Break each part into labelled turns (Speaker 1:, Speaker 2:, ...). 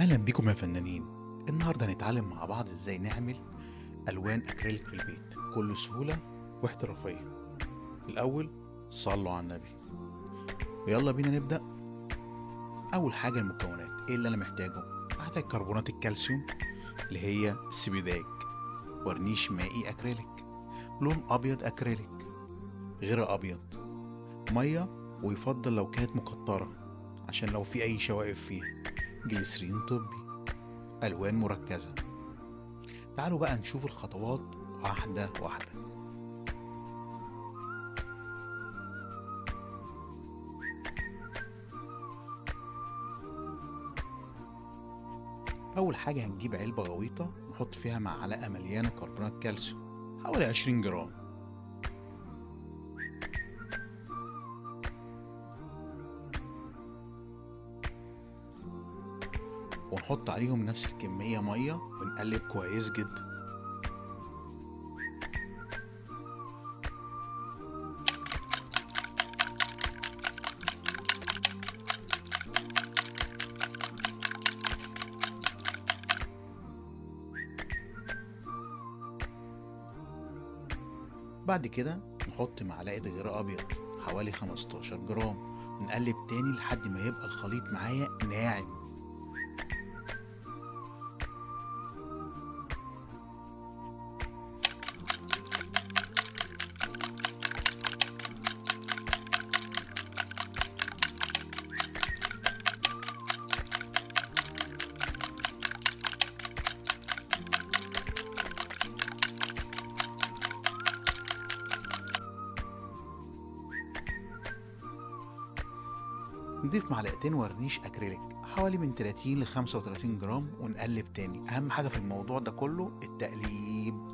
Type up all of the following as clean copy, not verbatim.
Speaker 1: أهلا بيكم يا فنانين. النهاردة هنتعلم مع بعض إزاي نعمل ألوان أكريليك في البيت بكل سهولة واحترافية. في الأول صلوا على النبي ويلا بينا نبدأ. أول حاجة المكونات، إيه اللي أنا محتاجه؟ محتاج كربونات الكالسيوم اللي هي السبيداك، ورنيش مائي أكريليك، لون أبيض أكريليك غير أبيض، مية ويفضل لو كانت مقطرة عشان لو في أي شوائب فيها، جليسرين طبي، ألوان مركزة. تعالوا بقى نشوف الخطوات واحدة واحدة. أول حاجة هنجيب علبة غويطة نحط فيها معلقة مليانة كربونات كالسيوم حوالي 20 جرام، ونحط عليهم نفس الكمية مية ونقلب كويس جدا. بعد كده نحط معلقة غير أبيض حوالي 15 جرام ونقلب تاني لحد ما يبقى الخليط معايا ناعم. نضيف معلقتين ورنيش أكريليك حوالي من 30 ل 35 جرام ونقلب تاني. أهم حاجة في الموضوع ده كله التقليب.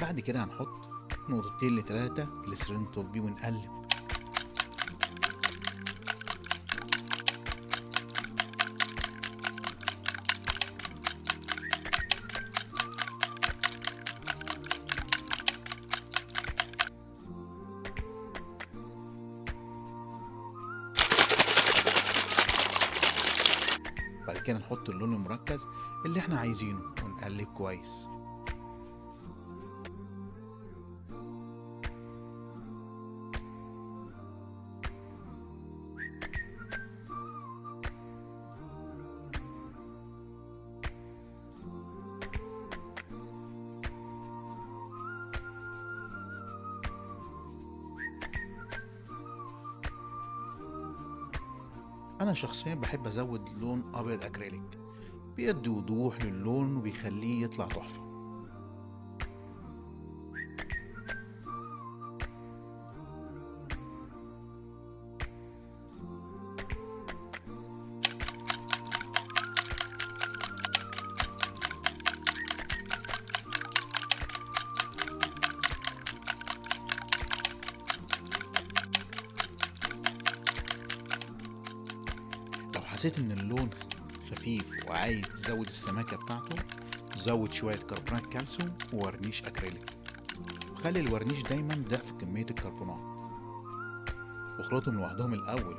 Speaker 1: بعد كده هنحط نقطتين لتلاتة جليسرين طبي ونقلب. بعد كده نحط اللون المركز اللي احنا عايزينه ونقلب كويس. أنا شخصيا بحب أزود لون أبيض أكريليك، بيدي وضوح للون وبيخليه يطلع تحفة. لو حسيت إن اللون خفيف وعايز تزود السماكة بتاعته، زود شوية كربونات كالسيوم وورنيش أكريليك، وخلي الورنيش دايما ضعف كمية الكربونات، واخلطهم لوحدهم الأول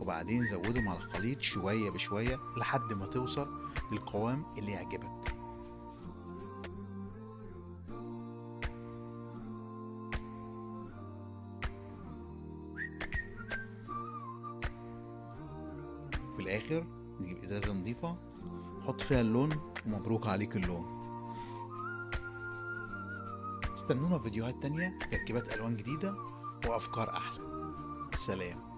Speaker 1: وبعدين زودهم على الخليط شوية بشوية لحد ما توصل للقوام اللي يعجبك. في الآخر نجيب إزازة نظيفة حط فيها اللون ومبروك عليك اللون. استنونا في فيديوهات تانية تركيبات ألوان جديدة وأفكار أحلى. سلام.